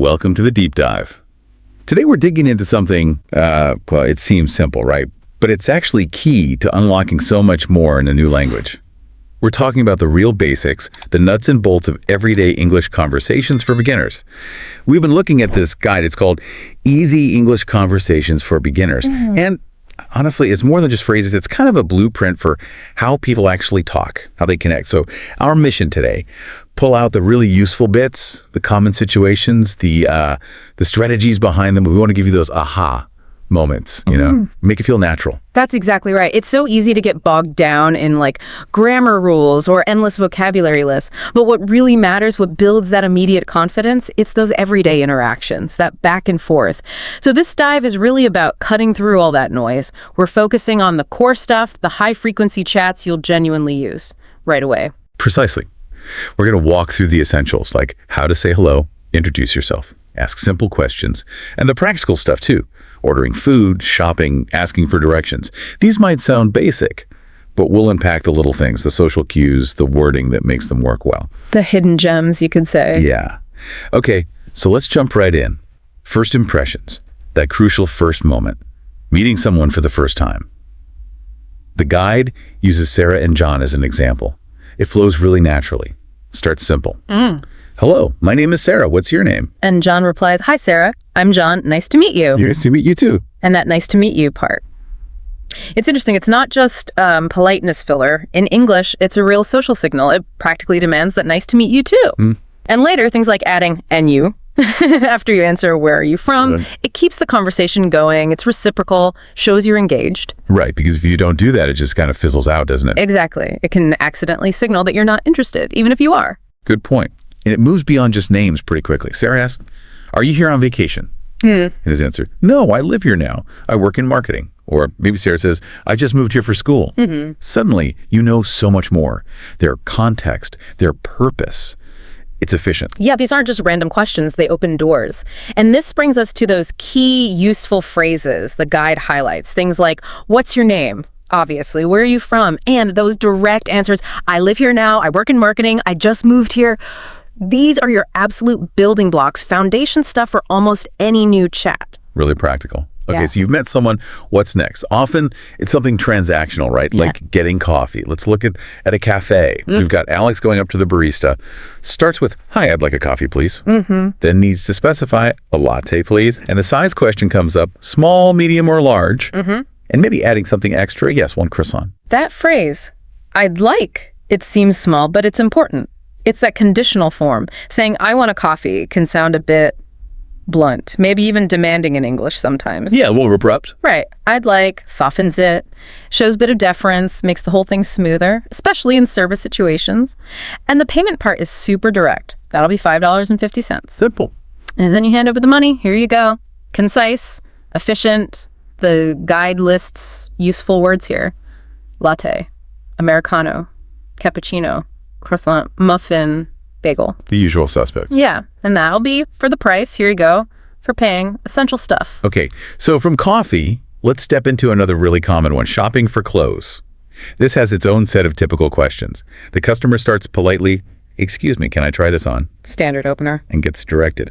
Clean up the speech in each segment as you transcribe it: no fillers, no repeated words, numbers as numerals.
welcome to the deep dive. Today we're digging into something, well, it seems simple, right? But it's actually key to unlocking so much more in a new language. We're talking about the real basics, the nuts and bolts of everyday English conversations for beginners. We've been looking at this guide. It's called Easy English Conversations for Beginners. And honestly, it's more than just phrases. It's kind of a blueprint for how people actually talk, how they connect. So our mission today, pull out the really useful bits, the common situations, the strategies behind them. We want to give you those aha moments, make it feel natural. That's exactly right. It's so easy to get bogged down in like grammar rules or endless vocabulary lists. But what really matters, what builds that immediate confidence, it's those everyday interactions, that back and forth. So this dive is really about cutting through all that noise. We're focusing on the core stuff, the high frequency chats you'll genuinely use right away. Precisely. We're going to walk through the essentials, like how to say hello, introduce yourself, ask simple questions, and the practical stuff too. Ordering food, shopping, asking for directions. These might sound basic, but we'll unpack the little things, the social cues, the wording that makes them work well. The hidden gems, you could say. Yeah. Okay, so let's jump right in. First impressions, that crucial first moment, meeting someone for the first time. The guide uses Sarah and John as an example. It flows really naturally. Starts simple. Hello, my name is Sarah. What's your name? And John replies, "Hi, Sarah. I'm John. Nice to meet you." Nice to meet you too. And that nice to meet you part. It's interesting. It's not just politeness filler. In English, it's a real social signal. It practically demands that nice to meet you too. And later, things like adding "and you" after you answer "where are you from," it keeps the conversation going. It's reciprocal, shows you're engaged. Right, because if you don't do that, it just kind of fizzles out, doesn't it? Exactly. It can accidentally signal that you're not interested, even if you are. Good point. And it moves beyond just names pretty quickly. Sarah asked, "Are you here on vacation?" And his answer, "No, I live here now. I work in marketing." Or maybe Sarah says, "I just moved here for school." Suddenly, you know so much more. Their context, their purpose. It's efficient. Yeah, these aren't just random questions. They open doors. And this brings us to those key useful phrases the guide highlights. Things like, "What's your name?" Obviously, "Where are you from?" And those direct answers, "I live here now. I work in marketing. I just moved here." These are your absolute building blocks, foundation stuff for almost any new chat. Really practical. Okay, Yeah. so you've met someone. What's next? Often it's something transactional, right? Like getting coffee. Let's look at a cafe. We've got Alex going up to the barista. Starts with, "Hi, I'd like a coffee, please." Then needs to specify, "A latte, please." And the size question comes up, small, medium, or large. And maybe adding something extra. Yes, one croissant. That phrase, "I'd like," it seems small, but it's important. It's that conditional form. Saying, "I want a coffee," can sound a bit blunt, maybe even demanding in English sometimes. Yeah, a little abrupt. Right. "I'd like" softens it, shows a bit of deference, makes the whole thing smoother, especially in service situations. And the payment part is super direct. That'll be $5.50. Simple. And then you hand over the money. Here you go. Concise, efficient. The guide lists useful words here. Latte, Americano, cappuccino, croissant, muffin, bagel. The usual suspects. Yeah, and that'll be for the price. Here you go. For paying, essential stuff. Okay, so from coffee, let's step into another really common one, shopping for clothes. This has its own set of typical questions. The customer starts politely, "Excuse me, can I try this on?" Standard opener. And gets directed.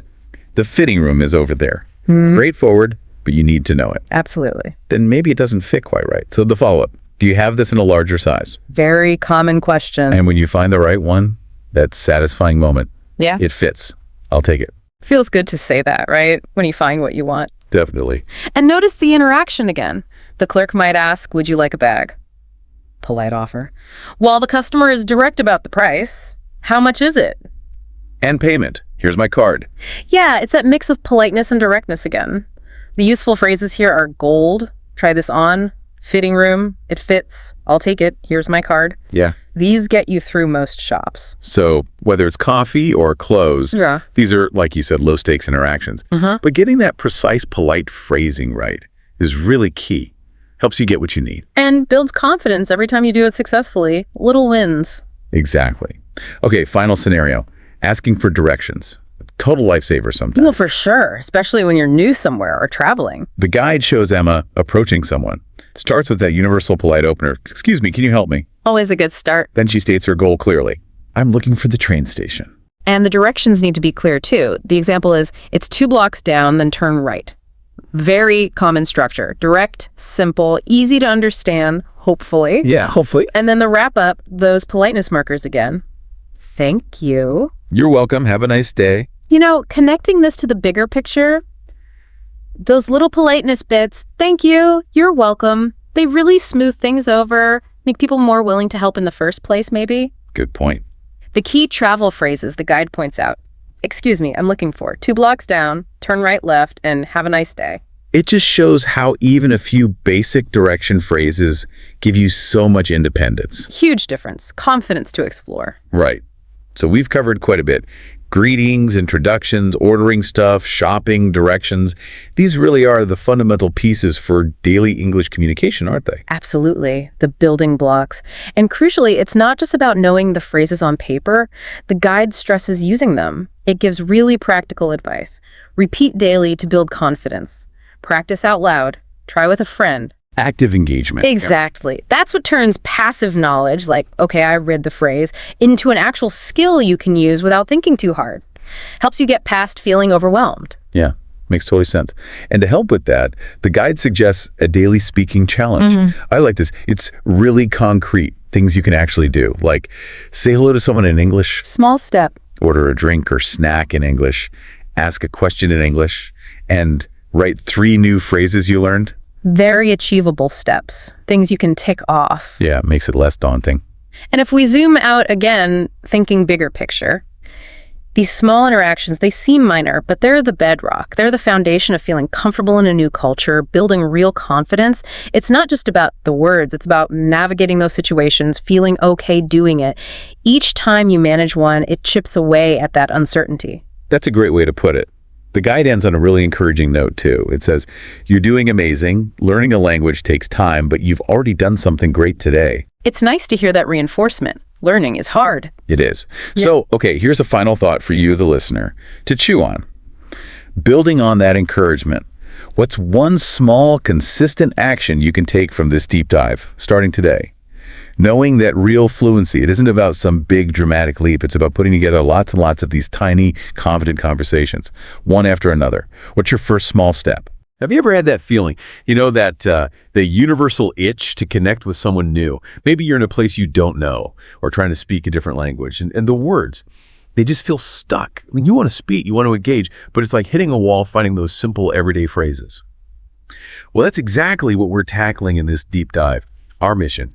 The fitting room is over there. Straightforward, but you need to know it. Absolutely. Then maybe it doesn't fit quite right. So the follow-up, do you have this in a larger size? Very common question. And when you find the right one, that satisfying moment, Yeah. it fits. I'll take it. Feels good to say that, right? When you find what you want. Definitely. And notice the interaction again. The clerk might ask, "Would you like a bag?" Polite offer. While the customer is direct about the price, "How much is it?" And payment. Here's my card. Yeah, it's that mix of politeness and directness again. The useful phrases here are gold, "Try this on," fitting room, "It fits," "I'll take it," "Here's my card." Yeah. These get you through most shops. So whether it's coffee or clothes, Yeah. these are, like you said, low-stakes interactions. But getting that precise, polite phrasing right is really key. Helps you get what you need. And builds confidence every time you do it successfully. Little wins. Exactly. Okay, final scenario. Asking for directions. Total lifesaver sometimes. Well, for sure, especially when you're new somewhere or traveling. The guide shows Emma approaching someone. Starts with that universal polite opener. "Excuse me, can you help me?" Always a good start. Then she states her goal clearly. "I'm looking for the train station." And the directions need to be clear too. The example is, it's 2 blocks down, then turn right. Very common structure. Direct, simple, easy to understand, hopefully. Yeah, hopefully. And then the wrap up, those politeness markers again. Thank you. You're welcome. Have a nice day. You know, connecting this to the bigger picture, those little politeness bits, thank you, you're welcome, they really smooth things over, make people more willing to help in the first place, maybe. Good point. The key travel phrases the guide points out. Excuse me, I'm looking for 2 blocks down, turn right left, and have a nice day. It just shows how even a few basic direction phrases give you so much independence. Huge difference. Confidence to explore. Right. So we've covered quite a bit. Greetings, introductions, ordering stuff, shopping, directions. These really are the fundamental pieces for daily English communication, aren't they? Absolutely. The building blocks. And crucially, it's not just about knowing the phrases on paper. The guide stresses using them. It gives really practical advice. Repeat daily to build confidence. Practice out loud. Try with a friend. Active engagement. Exactly. That's what turns passive knowledge, like, okay, I read the phrase, into an actual skill you can use without thinking too hard. Helps you get past feeling overwhelmed. Yeah, makes total sense. And to help with that, the guide suggests a daily speaking challenge. I like this. It's really concrete, things you can actually do, like say hello to someone in English, Small step. order a drink or snack in English, ask a question in English, and write 3 new phrases you learned. Very achievable steps. Things you can tick off. Yeah, it makes it less daunting. And if we zoom out again, thinking bigger picture, these small interactions, they seem minor, but they're the bedrock. They're the foundation of feeling comfortable in a new culture, building real confidence. It's not just about the words, it's about navigating those situations, feeling okay doing it. Each time you manage one, it chips away at that uncertainty. That's a great way to put it. The guide ends on a really encouraging note, too. It says, you're doing amazing. Learning a language takes time, but you've already done something great today. It's nice to hear that reinforcement. Learning is hard. It is. So, okay, here's a final thought for you, the listener, to chew on. Building on that encouragement, what's one small, consistent action you can take from this deep dive, starting today? Knowing that real fluency, it isn't about some big dramatic leap. It's about putting together lots and lots of these tiny, confident conversations, one after another. What's your first small step? Have you ever had that feeling, that the universal itch to connect with someone new? Maybe you're in a place you don't know or trying to speak a different language, and the words, they just feel stuck. I mean, you want to speak, you want to engage, but it's like hitting a wall finding those simple everyday phrases. Well, that's exactly what we're tackling in this deep dive. Our mission,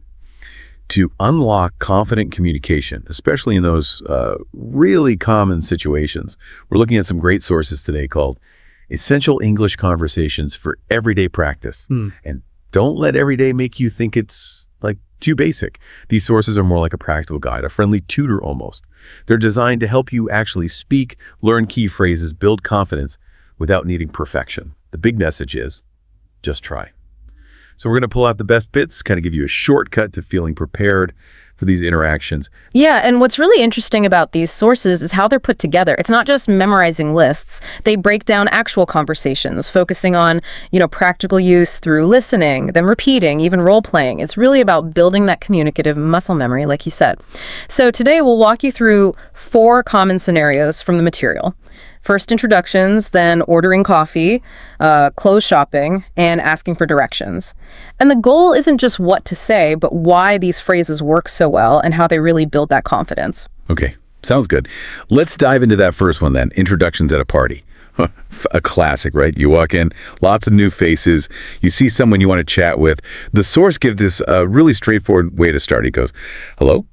to unlock confident communication, especially in those really common situations. We're looking at some great sources today called Essential English Conversations for Everyday Practice. And don't let everyday make you think it's like too basic. These sources are more like a practical guide, a friendly tutor almost. They're designed to help you actually speak, learn key phrases, build confidence without needing perfection. The big message is, just try. So we're going to pull out the best bits, kind of give you a shortcut to feeling prepared for these interactions. Yeah, and what's really interesting about these sources is how they're put together. It's not just memorizing lists. They break down actual conversations, focusing on, practical use through listening, then repeating, even role-playing. It's really about building that communicative muscle memory, like you said. So today we'll walk you through 4 common scenarios from the material. First, introductions, then ordering coffee, clothes shopping, and asking for directions. And the goal isn't just what to say, but why these phrases work so well and how they really build that confidence. Okay, sounds good. Let's dive into that first one then, introductions at a party. A classic, right? You walk in, lots of new faces, you see someone you want to chat with. The source gives this a really straightforward way to start. He goes, hello,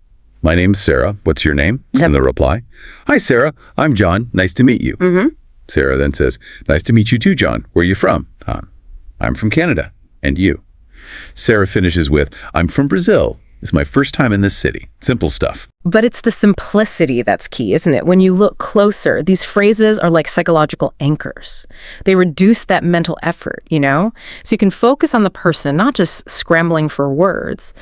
my name's Sarah. What's your name? And the reply, hi, Sarah. I'm John. Nice to meet you. Sarah then says, nice to meet you too, John. Where are you from? I'm from Canada. And you? Sarah finishes with, I'm from Brazil. It's my first time in this city. Simple stuff. But it's the simplicity that's key, isn't it? When you look closer, these phrases are like psychological anchors. They reduce that mental effort, So you can focus on the person, not just scrambling for words.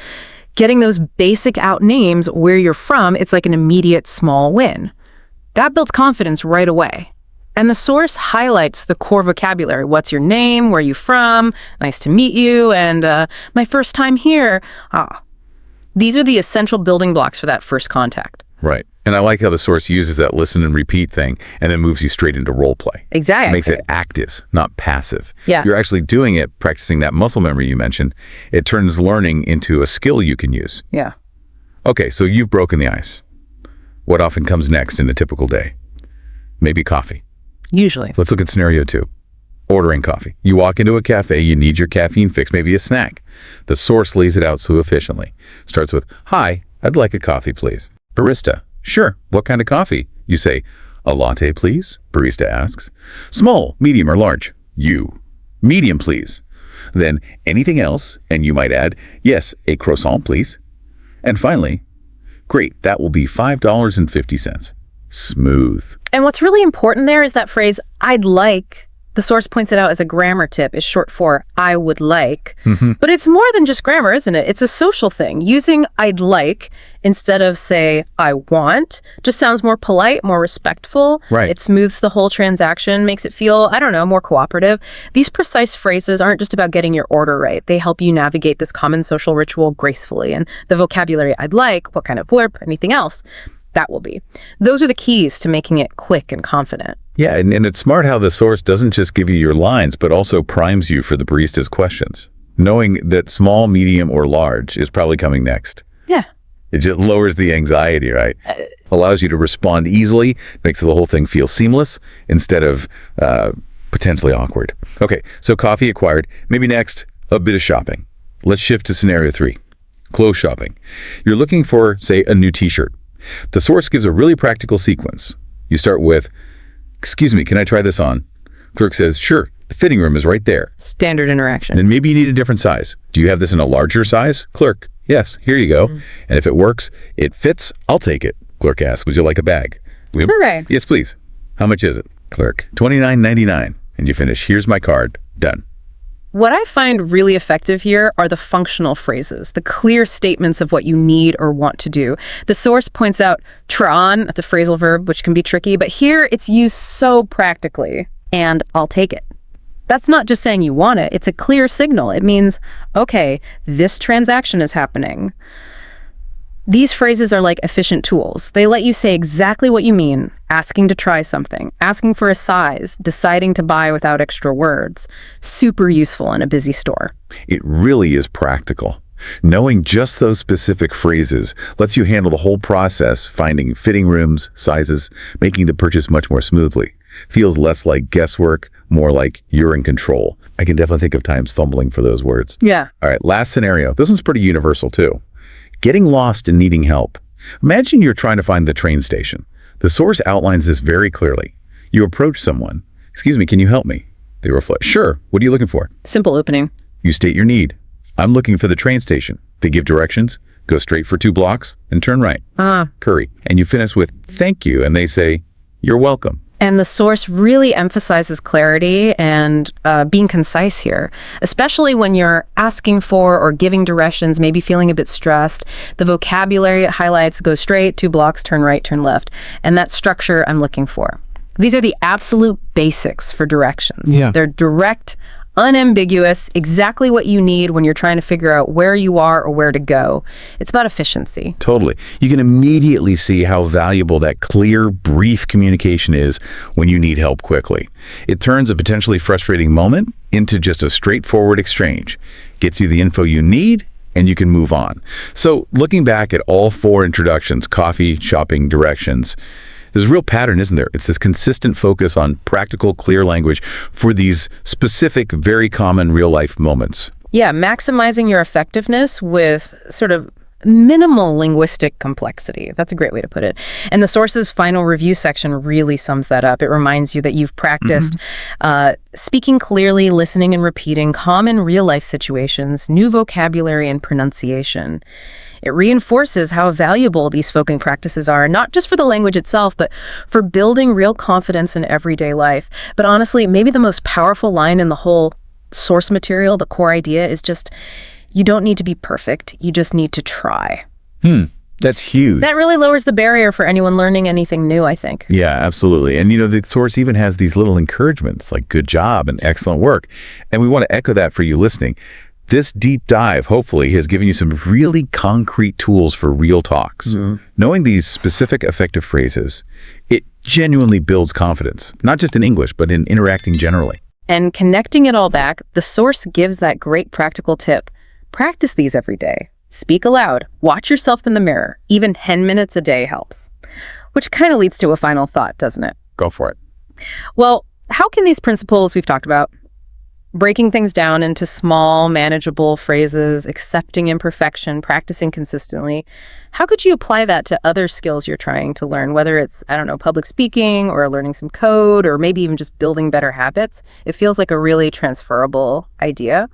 Getting those basic out names where you're from, it's like an immediate small win. That builds confidence right away. And the source highlights the core vocabulary. What's your name? Where are you from? Nice to meet you. And my first time here. These are the essential building blocks for that first contact. Right. And I like how the source uses that listen and repeat thing and then moves you straight into role play. Exactly. It makes it active, not passive. Yeah. You're actually doing it, practicing that muscle memory you mentioned. It turns learning into a skill you can use. Yeah. Okay, so you've broken the ice. What often comes next in a typical day? Maybe coffee. Usually. Let's look at scenario 2. Ordering coffee. You walk into a cafe, you need your caffeine fix, maybe a snack. The source lays it out so efficiently. Starts with, "Hi, I'd like a coffee, please." Barista. "Sure, what kind of coffee?" You say, "A latte, please?" Barista asks. "Small, medium, or large?" You. "Medium, please." Then, "Anything else?" And you might add, "Yes, a croissant, please." And finally, "Great, that will be $5.50. Smooth. And what's really important there is that phrase, "I'd like." The source points it out as a grammar tip, is short for "I would like." But it's more than just grammar, isn't it? It's a social thing. Using "I'd like" instead of, say, "I want" just sounds more polite, more respectful. Right. It smooths the whole transaction, makes it feel, I don't know, more cooperative. These precise phrases aren't just about getting your order right. They help you navigate this common social ritual gracefully. And the vocabulary "I'd like," what kind of verb, anything else, that will be. Those are the keys to making it quick and confident. Yeah, and it's smart how the source doesn't just give you your lines, but also primes you for the barista's questions, knowing that small, medium, or large is probably coming next. Yeah. It just lowers the anxiety, right? Allows you to respond easily, makes the whole thing feel seamless instead of potentially awkward. Okay, so coffee acquired. Maybe next, a bit of shopping. Let's shift to scenario 3, clothes shopping. You're looking for, say, a new t-shirt. The source gives a really practical sequence. You start with, "Excuse me, can I try this on?" Clerk says, "Sure, the fitting room is right there." Standard interaction. Then maybe you need a different size. "Do you have this in a larger size?" Clerk, "Yes, here you go." And if it works, it fits, I'll take it. Clerk asks, "Would you like a bag?" Hooray. "Yes, please." "How much is it?" Clerk, $29.99. And you finish, "Here's my card." Done. What I find really effective here are the functional phrases, the clear statements of what you need or want to do. The source points out try on, the phrasal verb, which can be tricky, but here it's used so practically. And I'll take it. That's not just saying you want it. It's a clear signal. It means, okay, this transaction is happening. These phrases are like efficient tools. They let you say exactly what you mean, asking to try something, asking for a size, deciding to buy without extra words. Super useful in a busy store. It really is practical. Knowing just those specific phrases lets you handle the whole process, finding fitting rooms, sizes, making the purchase much more smoothly. Feels less like guesswork, more like you're in control. I can definitely think of times fumbling for those words. Yeah. All right, last scenario. This one's pretty universal too. Getting lost and needing help. Imagine you're trying to find the train station. The source outlines this very clearly. You approach someone. "Excuse me, can you help me?" They reflect, "Sure, what are you looking for?" Simple opening. You state your need. "I'm looking for the train station." They give directions. Go straight for 2 blocks and turn right. Curry. And you finish with, "Thank you," and they say, "You're welcome." And the source really emphasizes clarity and being concise here, especially when you're asking for or giving directions, maybe feeling a bit stressed. The vocabulary it highlights: go straight, 2 blocks, turn right, turn left. And that structure I'm looking for. These are the absolute basics for directions. Yeah. They're direct, unambiguous, exactly what you need when you're trying to figure out where you are or where to go. It's about efficiency. Totally. You can immediately see how valuable that clear, brief communication is when you need help quickly. It turns a potentially frustrating moment into just a straightforward exchange. Gets you the info you need, and you can move on. So looking back at all 4 introductions, coffee, shopping, directions, there's a real pattern, isn't there? It's this consistent focus on practical, clear language for these specific, very common real-life moments. Yeah, maximizing your effectiveness with sort of minimal linguistic complexity. That's a great way to put it. And the source's final review section really sums that up. It reminds you that you've practiced speaking clearly, listening and repeating common real-life situations, new vocabulary and pronunciation. It reinforces how valuable these spoken practices are, not just for the language itself, but for building real confidence in everyday life. But honestly, maybe the most powerful line in the whole source material, the core idea, is just, you don't need to be perfect. You just need to try. That's huge. That really lowers the barrier for anyone learning anything new, I think. Yeah, absolutely. And the source even has these little encouragements like good job and excellent work. And we want to echo that for you listening. This deep dive, hopefully, has given you some really concrete tools for real talks. Knowing these specific effective phrases, it genuinely builds confidence, not just in English, but in interacting generally. And connecting it all back, the source gives that great practical tip. Practice these every day. Speak aloud. Watch yourself in the mirror. Even 10 minutes a day helps. Which kind of leads to a final thought, doesn't it? Go for it. Well, how can these principles we've talked about, breaking things down into small, manageable phrases, accepting imperfection, practicing consistently, how could you apply that to other skills you're trying to learn, whether it's, I don't know, public speaking or learning some code or maybe even just building better habits? It feels like a really transferable idea.